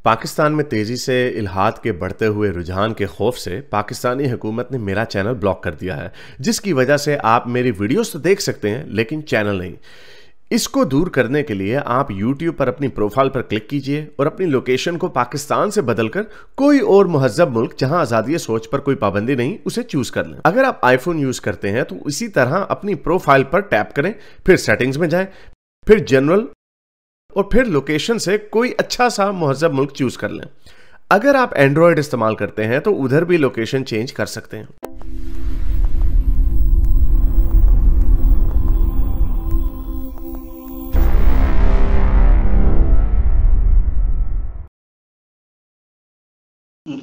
पाकिस्तान में तेजी से इल्हाद के बढ़ते हुए रुझान के खौफ से पाकिस्तानी हुकूमत ने मेरा चैनल ब्लॉक कर दिया है, जिसकी वजह से आप मेरी वीडियोस तो देख सकते हैं लेकिन चैनल नहीं। इसको दूर करने के लिए आप YouTube पर अपनी प्रोफाइल पर क्लिक कीजिए और अपनी लोकेशन को पाकिस्तान से बदलकर कोई और मुहज़्ज़ब मुल्क जहां आज़ादी सोच पर कोई पाबंदी नहीं उसे चूज कर लें। अगर आप आईफोन यूज करते हैं तो इसी तरह अपनी प्रोफाइल पर टैप करें, फिर सेटिंग्स में जाएं, फिर जनरल और फिर लोकेशन से कोई अच्छा सा मुहज़्ज़ब मुल्क चूज कर लें। अगर आप एंड्रॉयड इस्तेमाल करते हैं तो उधर भी लोकेशन चेंज कर सकते हैं।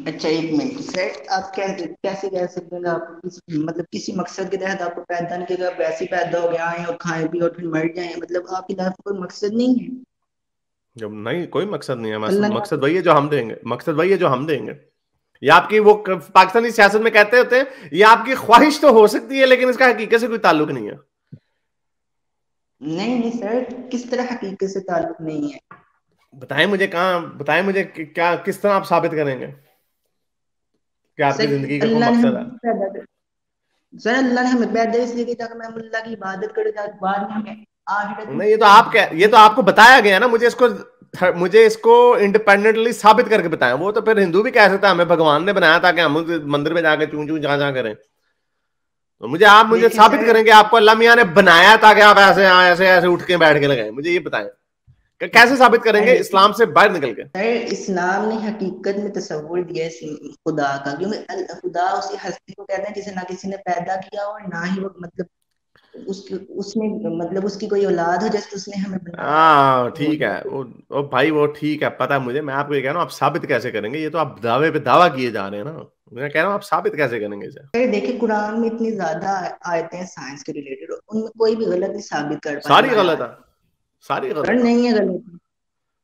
अच्छा, एक मिनट सर, आप कैसे कह सकते हैं कि आप मतलब किसी मकसद के तहत आपको पैदा नहीं किया, आप वैसे ही पैदा हो गया आए और खाए भी और फिर मर जाए, मतलब आपकी लाइफ का कोई मकसद नहीं है? जब नहीं, कोई मकसद नहीं है। अल्लाह ने मकसद वही है जो हम देंगे, मकसद वही है जो हम देंगे। ये आपकी वो पाकिस्तानी सियासत में कहते होते हैं, ये आपकी ख्वाहिश तो हो सकती है लेकिन इसका हकीकत से कोई ताल्लुक नहीं है। नहीं नहीं सर, किस तरह हकीकत से ताल्लुक नहीं है? बताएं मुझे, कहाँ बताएं मुझे क्या किस तरह आप साबित करेंगे कि आपकी सर जिंदगी का कोई अल्लाह ने मकसद है? हमें पैदा कर सर अल्लाह ने हमें पैदा इसलिए किया ताकि हम अल्लाह की इबादत करें, ताकि बाद में हमें आखिरत में नहीं, ये तो आपको बताया गया ना। मुझे इसको इंडिपेंडेंटली साबित करके बताएं। वो तो फिर हिंदू भी कह सकता है हमें भगवान ने बनाया ताकि हम मंदिर में जाके चूं चूं जहां जहां करें। तो मुझे देखिए साबित सर, करेंगे आपको अल्लाह मियां ने बनाया ताकि आप ऐसे ऐसे ऐसे उठ के बैठ के लगाए। मुझे ये बताएं कि कैसे साबित करेंगे देखिए इस्लाम से बाहर निकल के। सर, इस्लाम ने हकीकत में तस्वुर दिया है खुदा का, क्योंकि खुदा उसी हस्ती को कहते हैं जिसे ना किसी ने पैदा किया और ना ही वो मतलब उसकी उसने मतलब उसकी कोई औलाद हो, जैसे उसने हमें बनाया हाँ हो ठीक दिया। है, वो भाई वो ठीक है, पता है मुझे। मैं आपको ये कह रहा हूँ, आप साबित कैसे करेंगे? ये तो आप दावे पे दावा किए जा रहे हैं ना। मैं कह रहा हूँ आप साबित कैसे करेंगे इसे? फिर देखिए, कुरान में इतनी ज्यादा आयतें हैं साइंस के रिलेटेड, उनमें कोई भी गलत नहीं साबित कर पाई सारी गलत है, आयात। सारी पर गलत है। नहीं है गलत, मैं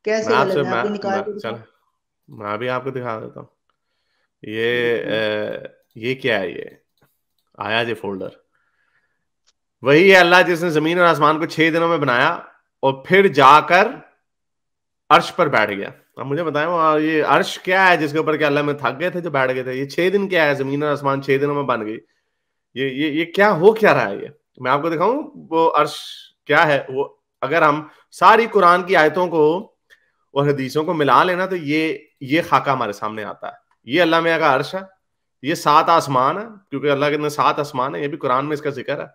कैसे आपसे गलत है? आपको निकाल मैं के चल दिखाओ। मैं भी आपको दिखा देता हूँ। दिखाओ। ये क्या है? ये आया ये फोल्डर वही है अल्लाह जिसने जमीन और आसमान को 6 दिनों में बनाया और फिर जाकर अर्श पर बैठ गया। अब मुझे बताएं वो ये अर्श क्या है जिसके ऊपर क्या अल्लाह में थक गए थे जो बैठ गए थे? ये 6 दिन क्या है? जमीन और आसमान 6 दिनों में बन गई। ये क्या हो क्या रहा है? ये मैं आपको दिखाऊं वो अर्श क्या है। वो अगर हम सारी कुरान की आयतों को और हदीसों को मिला लेना तो ये खाका हमारे सामने आता है। ये अल्लाह मियां का अर्श है, ये 7 आसमान है, क्योंकि अल्लाह के 7 आसमान है, ये भी कुरान में इसका जिक्र है।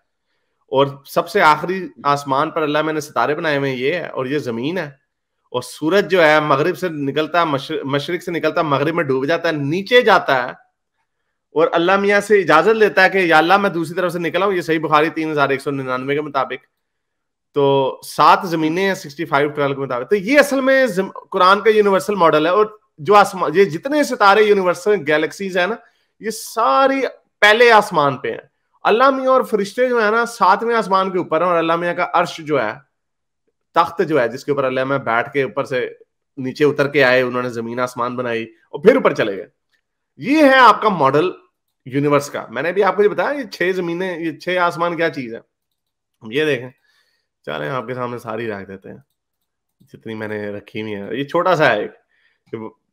और सबसे आखिरी आसमान पर अल्लाह मैंने सितारे बनाए हुए ये है, और ये जमीन है। और सूरज जो है मगरिब से निकलता है, मशरिक से निकलता है, मगरिब में डूब जाता है, नीचे जाता है और अल्लाह मियां से इजाजत लेता है कि या अल्लाह मैं दूसरी तरफ से निकला हूं। ये सही बुखारी 3199 के मुताबिक। तो 7 जमीनें हैं 6512 के मुताबिक। तो ये असल में कुरान का यूनिवर्सल मॉडल है। और जो आसमान, ये जितने सितारे यूनिवर्सल गैलेक्सीज है ना, ये सारी पहले आसमान पे हैं। अल्लाह मियां और फरिश्ते जो है ना 7वें आसमान के ऊपर है, और अल्लाह मियां का अर्श जो है, तख्त जो है जिसके ऊपर अल्लाह में बैठ के ऊपर से नीचे उतर के आए, उन्होंने जमीन आसमान बनाई और फिर ऊपर चले गए। ये है आपका मॉडल यूनिवर्स का। मैंने भी आपको ये बताया, ये 6 जमीनें, ये 6 आसमान क्या चीज है। ये देखें, चलें आपके सामने सारी रख देते हैं जितनी मैंने रखी हुई है। ये छोटा सा है एक,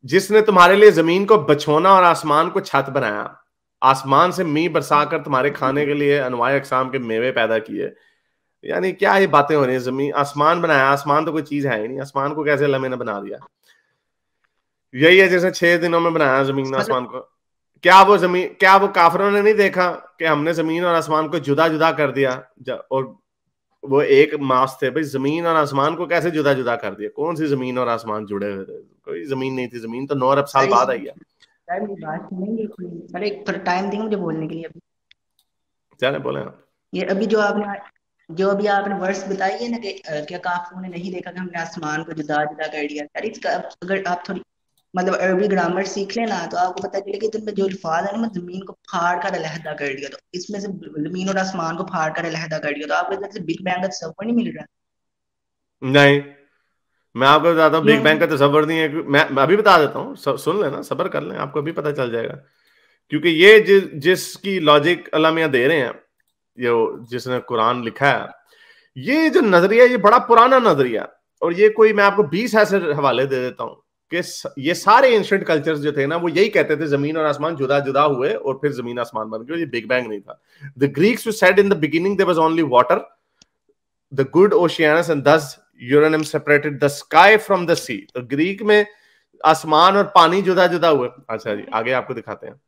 जिसने तुम्हारे लिए जमीन को बछोना और आसमान को छत बनाया, आसमान से मींह बरसाकर तुम्हारे खाने के लिए अनवाय अकसाम के मेवे पैदा किए। यानी क्या ये बातें हो रही है? जमीन आसमान बनाया, आसमान तो कोई चीज है ही नहीं, आसमान को कैसे अल्लाह ने बना दिया? यही है जैसे 6 दिनों में बनाया जमीन मतलब आसमान को। क्या वो काफिरों ने नहीं देखा कि हमने जमीन और आसमान को जुदा जुदा कर दिया? और वो एक मास थे भाई, जमीन और आसमान को कैसे जुदा जुदा कर दिया? कौन सी जमीन और आसमान जुड़े हुए थे? कोई जमीन नहीं थी, जमीन तो 9 अरब साल सर बाद आई है। सर मेरी बात सुनेंगे? सर एक टाइम देंगे मुझे बोलने के लिए अभी। चले बोले आप। ये अभी जो अभी आपने वर्ड्स बताई है ना कि क्या काफिरों ने नहीं देखा कि हमने आसमान को जुदा जुदा कर दिया? यार इसका अगर आप थोड़ी मतलब अरबी ग्रामर सीख लेना तो आपको पता चले कि तुमने जो अल्फाज है ना, जमीन को फाड़ कर अलहदा कर दिया, तो इसमें से जमीन और आसमान को फाड़ कर अलहदा कर दिया, तो आपको इधर से बिग बैंग का तस्वर नहीं मिल रहा? नहीं, मैं आपको बताता हूँ, क्यों? बिग बैंग का तस्वर नहीं है। मैं अभी बता देता हूँ, सुन लेना, सब्र कर लें, आपको अभी पता चल जाएगा। क्योंकि ये जिसकी लॉजिक अल्लाह मियां दे रहे हैं, ये जिसने कुरान लिखा है, ये जो नजरिया, ये बड़ा पुराना नजरिया। और ये कोई, मैं आपको 20 ऐसे हवाले दे देता हूं कि ये सारे एंशिएंट कल्चर्स जो थे ना वो यही कहते थे जमीन और आसमान जुदा जुदा हुए और फिर जमीन आसमान बन गए, ये बिग बैंग नहीं था. The Greeks said in the beginning there was only water, the good Oceanus and thus uranium separated the sky from the sea. तो ग्रीक में आसमान और पानी जुदा जुदा हुए. अच्छा जी, आगे आपको दिखाते हैं.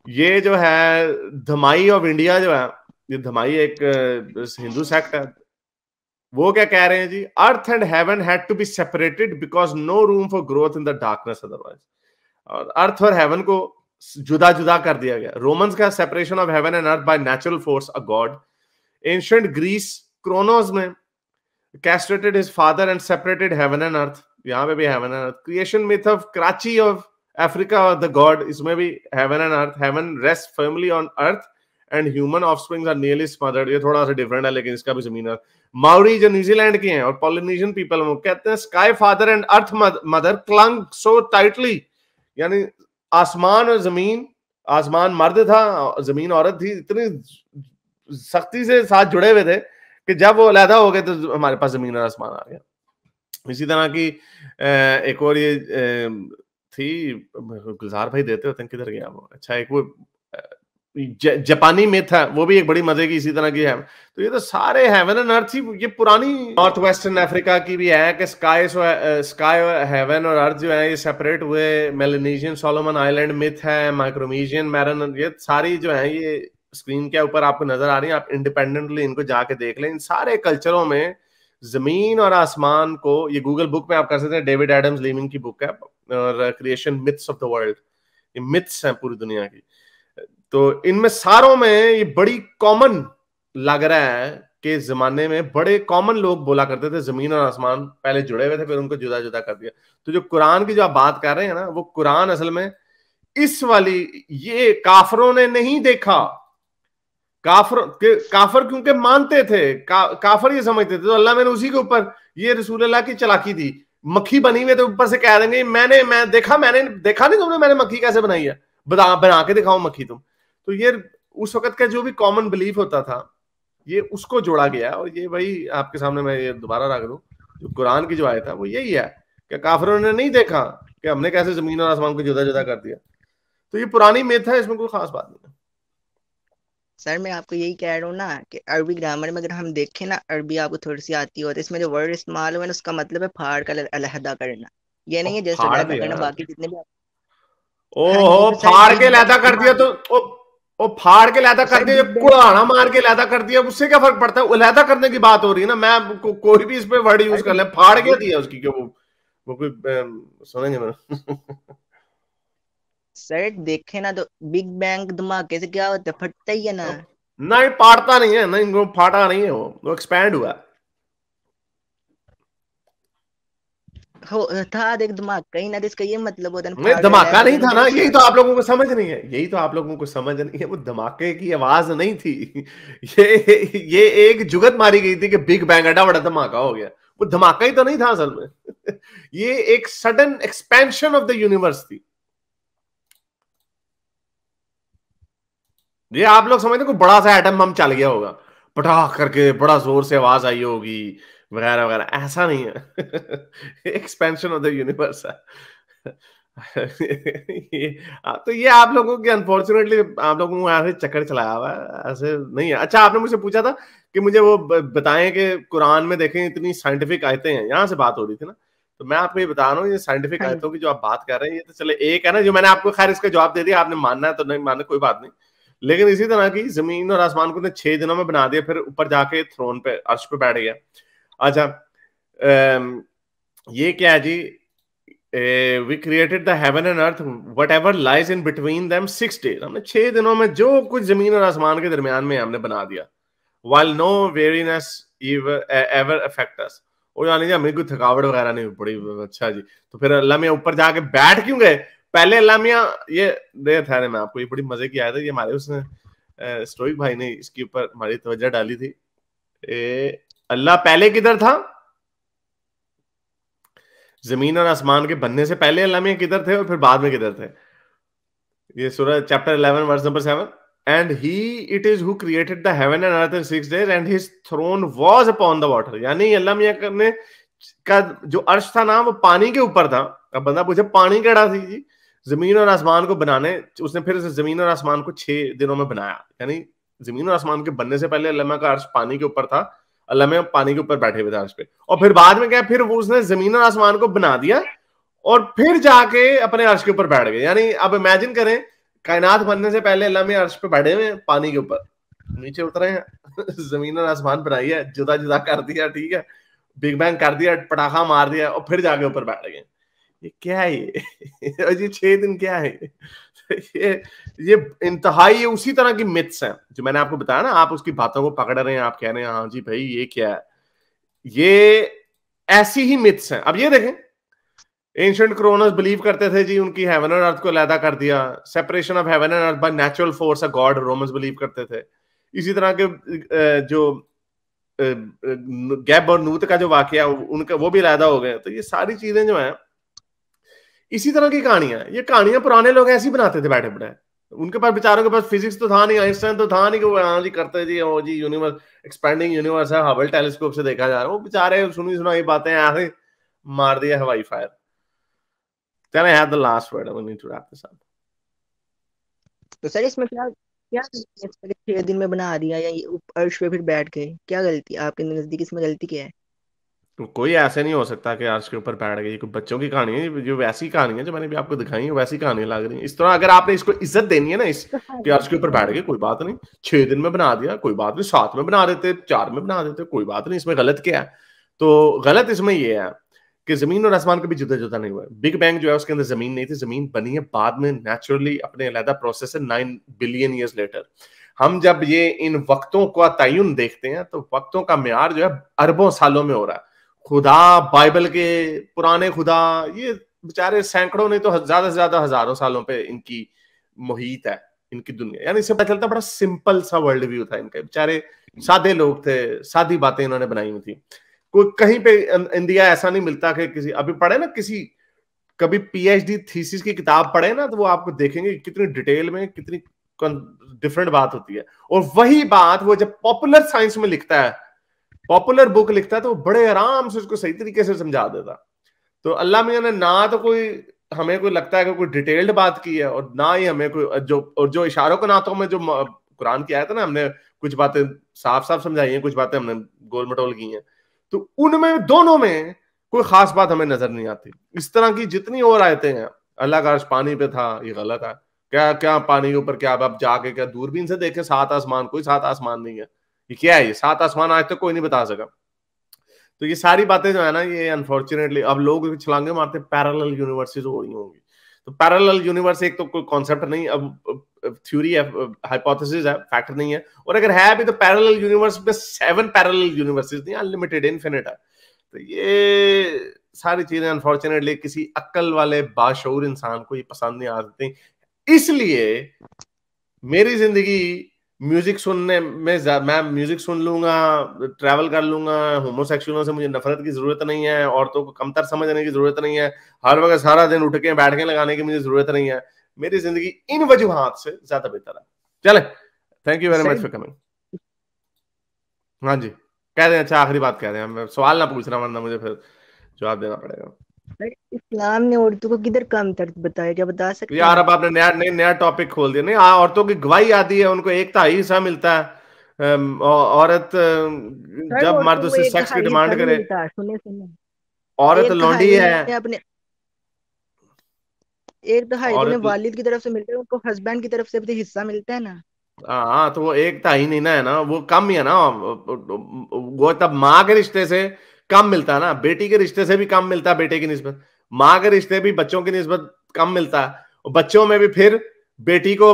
ये जो है धमाई ऑफ इंडिया जो है, ये धमाई एक हिंदू सेक्ट है. वो क्या कह रहे हैं जी, earth and heaven had to be separated because no room for growth in the darkness otherwise. और अर्थ और हेवन को जुदा जुदा कर दिया गया. रोमन्स का separation of heaven and earth by natural force, a god. Ancient Greece Kronos में castrated his father and separated heaven and earth. यहां पे भी heaven and earth. Creation myth of Karachi of Africa the god, इसमें भी heaven and earth. Heaven rest firmly on earth and human offsprings are nearly smothered. ये थोड़ा सा different है लेकिन इसका भी जमीन है. माउरी जो न्यूजीलैंड के हैं और पॉलिनेशियन पीपल, वो कहते हैं sky father and earth mother clang so tightly. यानी आसमान और जमीन, आसमान मर्द था, जमीन औरत थी, इतनी सख्ती से साथ जुड़े हुए थे कि जब वो अलहदा हो गए तो हमारे पास जमीन और आसमान आ गया. इसी तरह की एक और ये थी, गुलजार भाई देते होते हैं, किधर गया वो. अच्छा, एक वो जापानी मिथ है, वो भी एक बड़ी मजे की इसी तरह की है. तो ये तो सारे हेवन एंड अर्थ ही, ये पुरानी नॉर्थ वेस्टर्न अफ्रीका की भी है कि स्काई और हेवन और अर्थ जो है ये सेपरेट हुए. मेलेनेशियन सोलोमन आइलैंड मिथ है, माइक्रोनेशियन मैरन, ये सारी जो है ये स्क्रीन के ऊपर आपको नजर आ रही है. आप इंडिपेंडेंटली इनको जाके देख लें. इन सारे कल्चरों में जमीन और आसमान को, ये गूगल बुक में आप कर सकते हैं, डेविड एडम्स लीविंग की बुक है, और creation myths of the world. ये मिथ्स हैं पूरी दुनिया की. तो इनमें सारों में ये बड़ी कॉमन लग रहा है कि जमाने में बड़े कॉमन लोग बोला करते थे जमीन और आसमान पहले जुड़े हुए थे, फिर उनको जुदा जुदा कर दिया. तो जो कुरान की जो आप बात कर रहे हैं ना, वो कुरान असल में इस वाली, ये काफरों ने नहीं देखा. काफर क्योंकि मानते थे, काफर ये समझते थे, तो अल्लाह मैंने उसी के ऊपर, ये रसूल अल्लाह की चालाकी थी. मक्खी बनी हुई तो ऊपर से कह देंगे मैंने देखा नहीं तुमने, मैंने मक्खी कैसे बनाई है, बना के दिखाओ मक्खी तुम. तो ये उस वक्त का जो भी कॉमन बिलीफ होता था, ये उसको जोड़ा गया. और ये वही आपके सामने मैं ये दोबारा रख दूं, जो कुरान की जो आयत है वो यही है कि काफिरों ने नहीं देखा कि हमने कैसे जमीन और आसमान को जुदा जुदा कर दिया. तो ये पुरानी मिथ है, इसमें कोई खास बात नहीं है. सर मैं आपको यही कह रहा हूँ ना कि अरबी ग्रामर में अगर हम देखें ना, अरबी आपको थोड़ी सी आती हो, तो इसमें जो वर्ड इस्तेमाल हुआ है उसका मतलब है फाड़ कर अलहदा करना. ये नहीं है जैसे फाड़ अलहदा करना दिया, बाकी जितने भी. हाँ जी, ओहो, तो सर फाड़ के बिग लैदा कर दिया तो ओ फाड़ के लैदा कर सर दिया, बिग बैंग. कुराना मार के लैदा कर दिया, उससे क्या फर्क पड़ता है. लैदा करने की बात हो रही है ना, मैं कोई भी इस पे वर्ड यूज सर कर ले. फाड़ के दिया उसकी क्यों, वो कोई सुनेंगे ना. सर देखे ना तो बिग बैंग धमाके से क्या होता है, फटता ही है ना. नहीं, फाड़ता नहीं है, नहीं वो फाटा नहीं है, वो एक्सपैंड हुआ. हो था देख धमाका ही ना, तो इसका ये मतलब होता है नहीं, फाड़ धमाका अलहदा नहीं करना था ना, मतलब यही फाड़. तो आप लोगों को समझ नहीं है, यही तो आप लोगों को समझ नहीं है. वो धमाके की आवाज नहीं थी. ये एक जुगत मारी गई थी कि बिग बैंग एडा बड़ा धमाका हो गया. वो धमाका ही तो नहीं था असल में. ये एक sudden expansion of the universe थी. ये आप लोग समझते कोई बड़ा सा एटम बम चल गया होगा, पटाख करके बड़ा जोर से आवाज आई होगी वगैरह वगैरह, ऐसा नहीं है. एक्सपेंशन ऑफ द यूनिवर्स है. तो ये आप लोगों की अनफॉर्चुनेटली आप लोगों को ऐसे चक्कर चलाया हुआ है, ऐसे नहीं है. अच्छा, आपने मुझसे पूछा था कि मुझे वो बताएं कि कुरान में देखें इतनी साइंटिफिक आयतें हैं, यहां से बात हो रही थी ना. तो मैं आपको ये बता रहा हूँ, ये साइंटिफिक हाँ आयतों की जो आप बात कर रहे हैं, ये तो चले एक है ना, जो मैंने आपको खैर इसका जवाब दे दिया, आपने मानना है तो नहीं मानना कोई बात नहीं. लेकिन इसी तरह की जमीन और आसमान को 6 दिनों में बना दिया, फिर ऊपर जाके थ्रोन पे, अर्श पे बैठ गया. अच्छा, ये क्या है जी, we created the heaven and earth whatever lies in between them 6 days. हमने 6 दिनों में जो कुछ जमीन और आसमान के दरमियान में हमने बना दिया. while no weariness ever affect us. और यानी हमें कोई थकावट वगैरह नहीं पड़ी. अच्छा जी, तो फिर अल्लाह मियां ऊपर जाके बैठ क्यों गए. पहले अल्लाह मियां, ये दे था मैं आपको, ये बड़ी मजे की आया था, ये हमारे उसने स्टोइक भाई ने इसके ऊपर हमारी तवज्जो डाली थी. अल्लाह पहले किधर था, जमीन और आसमान के बनने से पहले अल्लाह मियां किधर थे और फिर बाद में किधर थे. ये सूरह chapter 11 verse number 7. And he it is who created the heaven and earth in 6 days and his throne was upon the water. यानी अल्लाह मियां ने का जो अर्श था ना वो पानी के ऊपर था। अब बंदा पूछे पानी केड़ा थी जी, जमीन और आसमान को बनाने, उसने फिर जमीन और आसमान को 6 दिनों में बनाया। यानी जमीन और आसमान के बनने से पहले अल्लाह का अर्श पानी के ऊपर था, अल्लाह में पानी के ऊपर बैठे हुए थे अर्श पे, और फिर बाद में क्या, फिर वो उसने जमीन और आसमान को बना दिया और फिर जाके अपने अर्श के ऊपर बैठ गए। यानी अब इमेजिन करें, कायनात बनने से पहले अल्लाह में अर्श पे बैठे हुए पानी के ऊपर, नीचे उतरे हैं जमीन और आसमान बनाई है, जुदा जुदा कर दिया, ठीक है, बिग बैंग कर दिया, पटाखा मार दिया, और फिर जाके ऊपर बैठ गए। ये क्या है ये 6 दिन क्या है ये इंतहाई, ये उसी तरह की मिथ्स हैं जो मैंने आपको बताया ना। आप उसकी बातों को पकड़ रहे हैं, आप कह रहे हैं हाँ जी भाई ये क्या है, ये ऐसी ही मिथ्स हैं। अब ये देखें, एंशिएंट क्रोनस बिलीव करते थे जी उनकी हेवन और अर्थ को अलग कर दिया, separation of heaven and earth by natural force a God, Romans believe करते थे। इसी तरह के जो गैब और नूत का जो वाकया उनका वो भी अलग हो गए। तो ये सारी चीजें जो है इसी तरह की कहानियां, ये कहानियां पुराने लोग ऐसे ही बनाते थे बैठे बैठे। उनके पास बेचारों के पास फिजिक्स तो था नहीं, आइंस्टाइन तो था नहीं कि वो हाँ जी करते जी, ओ जी यूनिवर्स एक्सपेंडिंग यूनिवर्स है, हबल टेलीस्कोप से देखा जा रहा है। वो बेचारे सुनी सुनाई बातें ऐसे मार दिया हवाई fire. Then I have the last word. I need to wrap this up. तो सर इसमें क्या क्या 6 दिन में बना दिया या अर्श पे फिर बैठ गए, क्या गलती आपके नजदीक, इसमें गलती क्या है? तो कोई ऐसे नहीं हो सकता कि अर्श के ऊपर बैठ गई। कोई बच्चों की कहानी है, जो वैसी कहानी है जो मैंने भी आपको दिखाई है वैसी कहानी लग रही है। इस तरह अगर आपने इसको इज्जत देनी है ना, इस कि अर्श के ऊपर बैठ गए, कोई बात नहीं, 6 दिन में बना दिया कोई बात नहीं, 7 में बना देते, 4 में बना देते, कोई बात नहीं, इसमें गलत क्या है? तो गलत इसमें ये है कि जमीन और आसमान कभी जुदा जुदा नहीं हुआ। बिग बैंग जो है उसके अंदर जमीन नहीं थी, जमीन बनी है बाद में नेचुरली अपने अलग प्रोसेस है 9 बिलियन ईयर्स लेटर। हम जब ये इन वक्तों का तयन देखते हैं तो वक्तों का म्यार जो है अरबों सालों में हो रहा है। खुदा, बाइबल के पुराने खुदा, ये बेचारे सैकड़ों नहीं तो ज्यादा से ज्यादा हजारों सालों पे इनकी मुहित है, इनकी दुनिया। यानी इससे पता चलता बड़ा सिंपल सा वर्ल्ड व्यू था इनका। बेचारे सादे लोग थे, सादी बातें इन्होंने बनाई हुई थी। कोई कहीं पे इंडिया ऐसा नहीं मिलता कि किसी, अभी पढ़े ना किसी, कभी पीएचडी थीसिस की किताब पढ़े ना तो वो आपको देखेंगे कितनी डिटेल में कितनी डिफरेंट बात होती है। और वही बात वो जब पॉपुलर साइंस में लिखता है, पॉपुलर बुक लिखता है, तो वो बड़े आराम से उसको सही तरीके से समझा देता। तो अल्लाह मियां ने ना तो कोई हमें कोई लगता है कि कोई डिटेल्ड बात की है, और ना ही हमें कोई जो इशारों के नातों में जो कुरान की आयत है ना, हमने कुछ बातें साफ साफ समझाई हैं, कुछ बातें हमने गोल मटोल की हैं। तो उनमें दोनों में कोई खास बात हमें नजर नहीं आती। इस तरह की जितनी और आयतें हैं, अल्लाह का अर्श पानी पे था, ये गलत है। क्या क्या पानी के ऊपर क्या, अब जाके क्या दूरबीन से देखे 7 आसमान? कोई 7 आसमान नहीं है। ये क्या है? ये 7 आसमान आज तक कोई नहीं बता सका। तो ये सारी बातें जो है ना, ये अनफॉर्चुनेटली अब लोग छलांगे मारते पैरेलल यूनिवर्सेस हो रही होंगी। तो पैरेलल यूनिवर्स एक तो कोई कॉन्सेप्ट नहीं, अब थ्योरी है, हाइपोथेसिस है, फैक्ट नहीं है। और अगर है भी तो पैरेलल यूनिवर्स में 7 पैरेलल यूनिवर्सेस नहीं, अनलिमिटेड इनफिनिट है। तो ये सारी चीजें अनफॉर्चुनेटली किसी अक्ल वाले बाशऊर इंसान को ये पसंद नहीं आ सकती। इसलिए मेरी जिंदगी म्यूजिक सुनने में, मैं म्यूजिक सुन लूंगा, ट्रैवल कर लूंगा, होमोसेक्सुअलों से मुझे नफरत की जरूरत नहीं है, औरतों को कमतर समझने की जरूरत नहीं है, हर वक्त सारा दिन उठ के बैठ के लगाने की मुझे जरूरत नहीं है। मेरी जिंदगी इन वजूहात से ज्यादा बेहतर है। चले, thank you very much for coming. हाँ जी कह दें, अच्छा आखिरी बात कह दें, मैं सवाल ना पूछ रहा वरना मुझे फिर जवाब देना पड़ेगा। इस्लाम ने औरतों को किधर कम तर्क बताया, क्या बता सकते यार अब आपने नया टॉपिक खोल दिया। नहीं, औरतों की गवाही आती है, उनको 1/3 हिस्सा मिलता है। औरत जब मर्द उससे सेक्स की डिमांड करे, औरत लौंडी है, अपने 1/2 उन्हें वालिद की तरफ से मिलता है, उनको हस्बैंड की तरफ से भी हिस्सा मिलता है ना। हाँ तो वो 1/3 नहीं ना है ना, वो कम ही है ना। वो तब माँ के रिश्ते से कम मिलता है ना, बेटी के रिश्ते से भी कम मिलता है बेटे की निस्बत, माँ के रिश्ते भी बच्चों की निस्बत कम मिलता है, और बच्चों में भी फिर बेटी को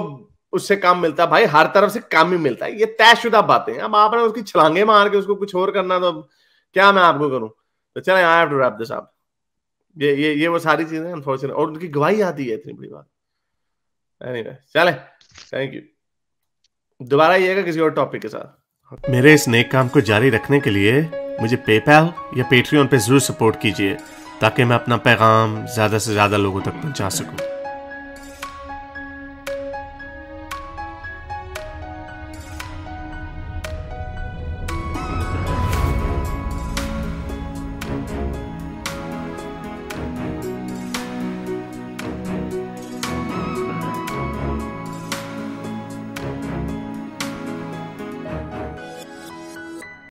उससे कम मिलता है। भाई हर तरफ से कम ही मिलता है, ये तयशुदा बातें हैं। अब आपने उसकी छलांगे मार के उसको कुछ और करना, तो क्या मैं आपको करूं? तो चले, I have to wrap this up. ये वो सारी चीजें अनफॉर्चुनेट, और उनकी गवाही आती है, इतनी बड़ी बात। एनीवे चले, थैंक यू। दोबारा आइएगा किसी और टॉपिक के साथ। मेरे इस नेक काम को जारी रखने के लिए मुझे पेपैल या पेट्रियन पे जरूर सपोर्ट कीजिए, ताकि मैं अपना पैगाम ज्यादा से ज्यादा लोगों तक पहुंचा सकूं।